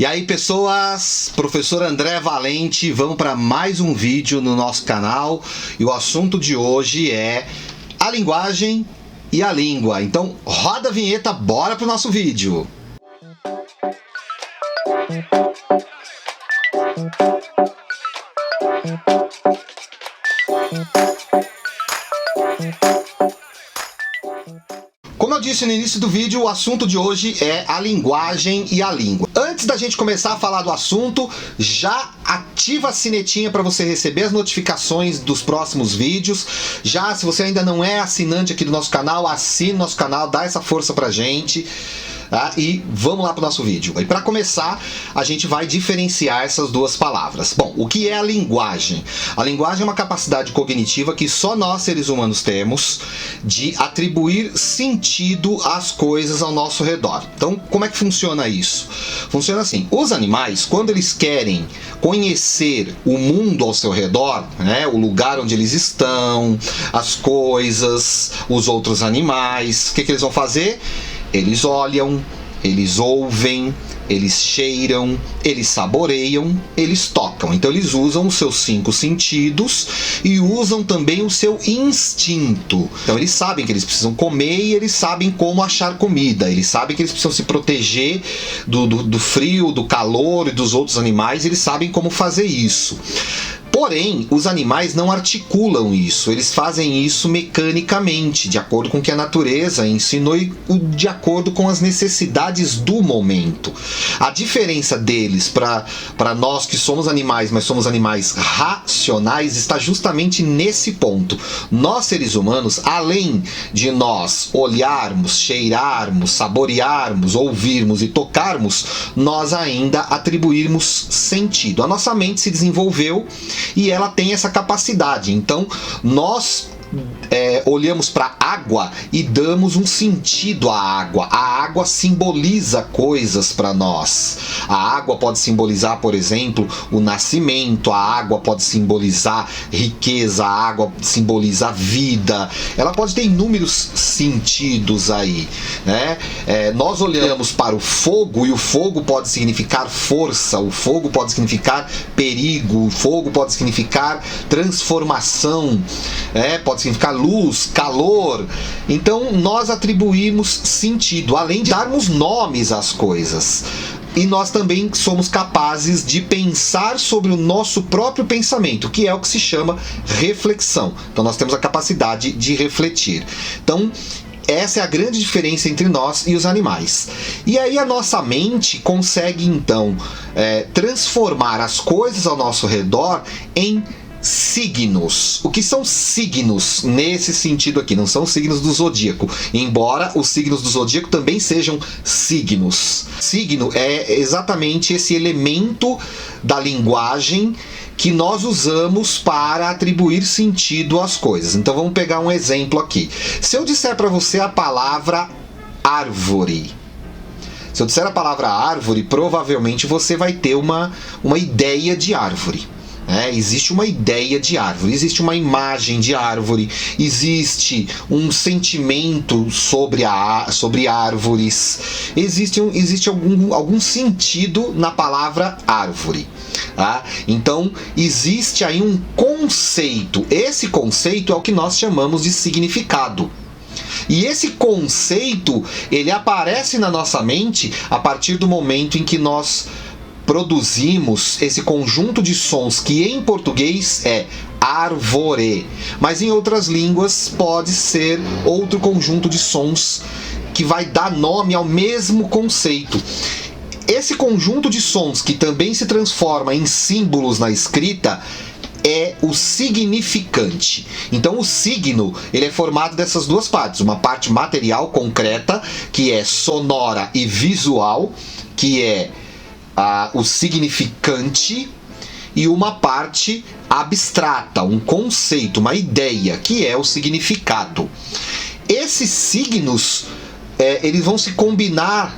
E aí, pessoas, professor André Valente, vamos para mais um vídeo no nosso canal e o assunto de hoje é a linguagem e a língua. Então roda a vinheta, bora pro nosso vídeo. Como eu disse no início do vídeo, o assunto de hoje é a linguagem e a língua. Antes da gente começar a falar do assunto, já ativa a sinetinha para você receber as notificações dos próximos vídeos. Já, se você ainda não é assinante aqui do nosso canal, assine nosso canal, dá essa força pra gente. E vamos lá para o nosso vídeo. E para começar, a gente vai diferenciar essas duas palavras. Bom, o que é a linguagem? A linguagem é uma capacidade cognitiva que só nós, seres humanos, temos de atribuir sentido às coisas ao nosso redor. Então, como é que funciona isso? Funciona assim: os animais, quando eles querem conhecer o mundo ao seu redor, né, o lugar onde eles estão, as coisas, os outros animais, o que eles vão fazer? Eles olham, eles ouvem, eles cheiram, eles saboreiam, eles tocam. Então eles usam os seus 5 sentidos e usam também o seu instinto. Então eles sabem que eles precisam comer e eles sabem como achar comida. Eles sabem que eles precisam se proteger do frio, do calor e dos outros animais. Eles sabem como fazer isso. Porém, os animais não articulam isso, eles fazem isso mecanicamente, de acordo com o que a natureza ensinou e de acordo com as necessidades do momento. A diferença deles para nós que somos animais, mas somos animais racionais, está justamente nesse ponto. Nós, seres humanos, além de nós olharmos, cheirarmos, saborearmos, ouvirmos e tocarmos, nós ainda atribuirmos sentido. A nossa mente se desenvolveu e ela tem essa capacidade. Então nós olhamos para a água e damos um sentido à água. A água simboliza coisas para nós. A água pode simbolizar, por exemplo, o nascimento. A água pode simbolizar riqueza. A água simboliza a vida. Ela pode ter inúmeros sentidos aí, né? Nós olhamos para o fogo e o fogo pode significar força. O fogo pode significar perigo. O fogo pode significar transformação. Pode significar luz, calor. Então nós atribuímos sentido, além de darmos nomes às coisas. E nós também somos capazes de pensar sobre o nosso próprio pensamento, que é o que se chama reflexão. Então nós temos a capacidade de refletir. Então essa é a grande diferença entre nós e os animais. E aí a nossa mente consegue então transformar as coisas ao nosso redor em signos. O que são signos nesse sentido aqui? Não são signos do zodíaco, embora os signos do zodíaco também sejam signos. Signo é exatamente esse elemento da linguagem que nós usamos para atribuir sentido às coisas. Então vamos pegar um exemplo aqui. Se eu disser para você a palavra árvore, se eu disser a palavra árvore, provavelmente você vai ter uma ideia de árvore. Existe uma ideia de árvore, existe uma imagem de árvore, existe um sentimento sobre árvores, existe algum sentido na palavra árvore. Então existe aí um conceito. Esse conceito é o que nós chamamos de significado. E esse conceito, ele aparece na nossa mente a partir do momento em que nós produzimos esse conjunto de sons que em português é árvore, mas em outras línguas pode ser outro conjunto de sons que vai dar nome ao mesmo conceito. Esse conjunto de sons que também se transforma em símbolos na escrita é o significante. Então o signo, ele é formado dessas duas partes, uma parte material concreta, que é sonora e visual, que é o significante, e uma parte abstrata, um conceito, uma ideia, que é o significado. Esses signos, eles vão se combinar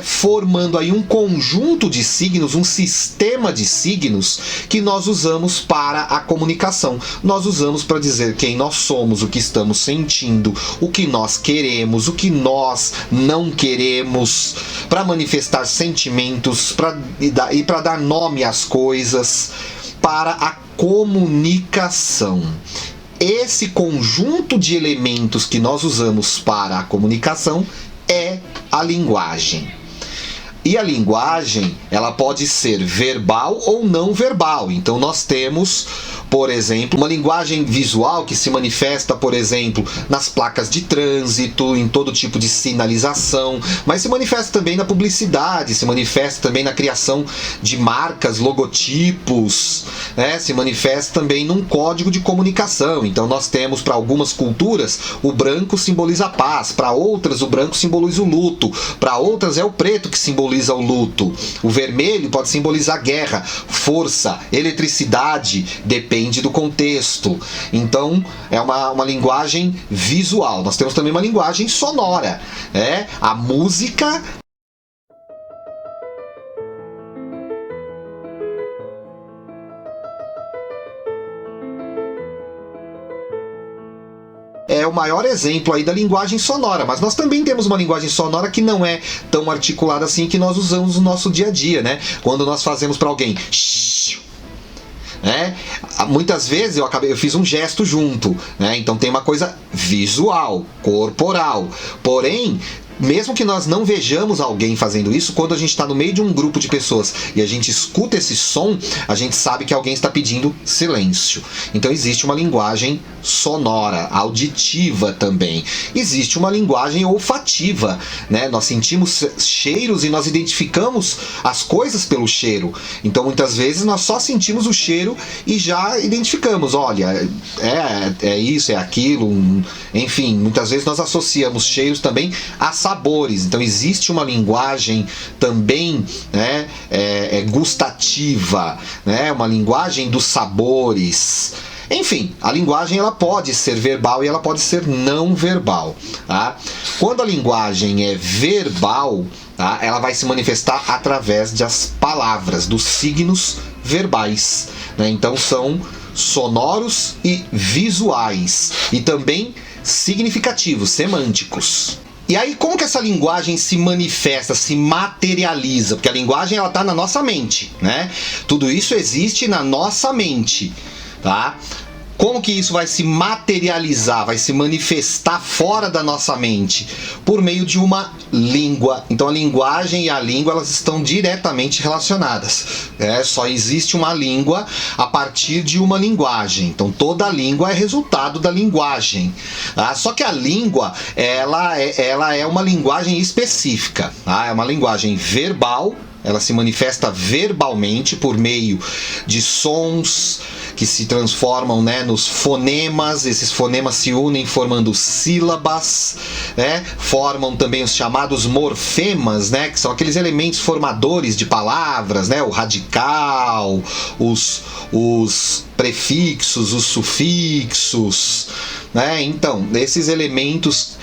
formando aí um conjunto de signos, um sistema de signos que nós usamos para a comunicação. Nós usamos para dizer quem nós somos, o que estamos sentindo, o que nós queremos, o que nós não queremos, para manifestar sentimentos, e para dar nome às coisas, para a comunicação. Esse conjunto de elementos que nós usamos para a comunicação é a linguagem. E a linguagem, ela pode ser verbal ou não verbal. Então nós temos, por exemplo, uma linguagem visual que se manifesta, por exemplo, nas placas de trânsito, em todo tipo de sinalização, mas se manifesta também na publicidade, se manifesta também na criação de marcas, logotipos, né? Se manifesta também num código de comunicação. Então nós temos, para algumas culturas, o branco simboliza a paz, para outras o branco simboliza o luto, para outras é o preto que simboliza o luto. O vermelho pode simbolizar guerra, força, eletricidade, depende do contexto. Então, é uma linguagem visual. Nós temos também uma linguagem sonora. A música é o maior exemplo aí da linguagem sonora, mas nós também temos uma linguagem sonora que não é tão articulada assim, que nós usamos no nosso dia a dia, né? Quando nós fazemos para alguém, muitas vezes eu fiz um gesto junto, né? Então tem uma coisa visual, corporal, porém, mesmo que nós não vejamos alguém fazendo isso, quando a gente está no meio de um grupo de pessoas e a gente escuta esse som, a gente sabe que alguém está pedindo silêncio. Então existe uma linguagem sonora, auditiva também. Existe uma linguagem olfativa, né? Nós sentimos cheiros e nós identificamos as coisas pelo cheiro. Então muitas vezes nós só sentimos o cheiro e já identificamos, olha, é isso, é aquilo, enfim, muitas vezes nós associamos cheiros também a sabores. Então existe uma linguagem também, né, gustativa, né, uma linguagem dos sabores. Enfim, a linguagem ela pode ser verbal e ela pode ser não verbal, tá? Quando a linguagem é verbal, tá, ela vai se manifestar através das palavras, dos signos verbais, né? Então são sonoros e visuais, e também significativos, semânticos. E aí, como que essa linguagem se manifesta, se materializa? Porque a linguagem, ela tá na nossa mente, né? Tudo isso existe na nossa mente, tá? Como que isso vai se materializar, vai se manifestar fora da nossa mente? Por meio de uma língua. Então a linguagem e a língua, elas estão diretamente relacionadas. Só existe uma língua a partir de uma linguagem. Então toda língua é resultado da linguagem. Tá? Só que a língua, ela é uma linguagem específica. Tá? É uma linguagem verbal. Ela se manifesta verbalmente por meio de sons que se transformam, né, nos fonemas. Esses fonemas se unem formando sílabas, né? Formam também os chamados morfemas, né, que são aqueles elementos formadores de palavras, né? O radical, os prefixos, os sufixos, né? Então, esses elementos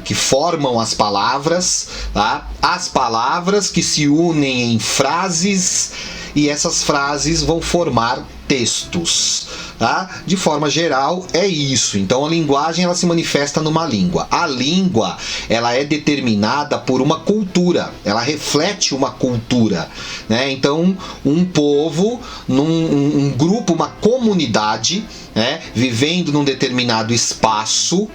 que formam as palavras, tá? As palavras que se unem em frases, e essas frases vão formar textos, tá? De forma geral é isso. Então a linguagem, ela se manifesta numa língua. A língua, ela é determinada por uma cultura, ela reflete uma cultura, né? Então um povo, um grupo, uma comunidade, né, vivendo num determinado espaço,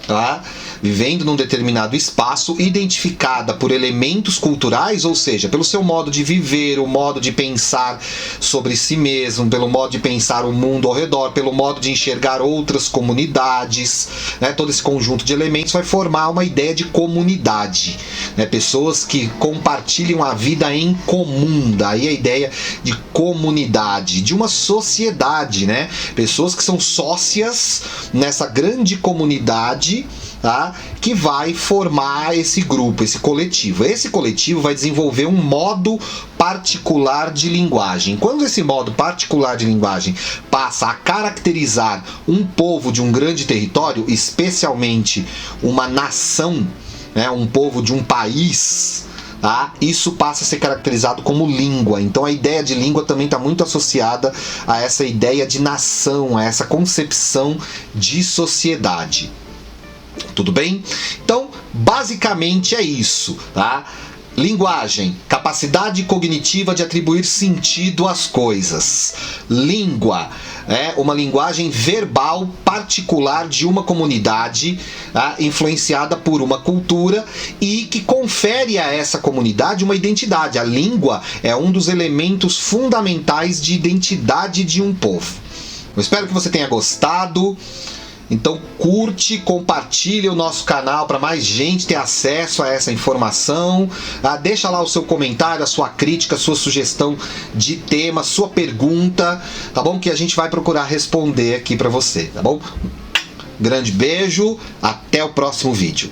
tá? Vivendo num determinado espaço, identificada por elementos culturais, ou seja, pelo seu modo de viver, o modo de pensar sobre si mesmo, pelo modo de pensar o mundo ao redor, pelo modo de enxergar outras comunidades, né? Todo esse conjunto de elementos vai formar uma ideia de comunidade, né? Pessoas que compartilham a vida em comum, daí a ideia de comunidade, de uma sociedade, né? Pessoas que são sócias nessa grande comunidade, tá? Que vai formar esse grupo, esse coletivo. Esse coletivo vai desenvolver um modo particular de linguagem. Quando esse modo particular de linguagem passa a caracterizar um povo de um grande território, especialmente uma nação, né, um povo de um país, tá? Isso passa a ser caracterizado como língua. Então a ideia de língua também está muito associada a essa ideia de nação, a essa concepção de sociedade. Tudo bem? Então, basicamente é isso, tá? Linguagem, capacidade cognitiva de atribuir sentido às coisas. Língua é uma linguagem verbal particular de uma comunidade, tá? Influenciada por uma cultura e que confere a essa comunidade uma identidade. A língua é um dos elementos fundamentais de identidade de um povo. Eu espero que você tenha gostado. Então curte, compartilhe o nosso canal para mais gente ter acesso a essa informação. Deixa lá o seu comentário, a sua crítica, a sua sugestão de tema, sua pergunta, tá bom? Que a gente vai procurar responder aqui para você, tá bom? Grande beijo, até o próximo vídeo.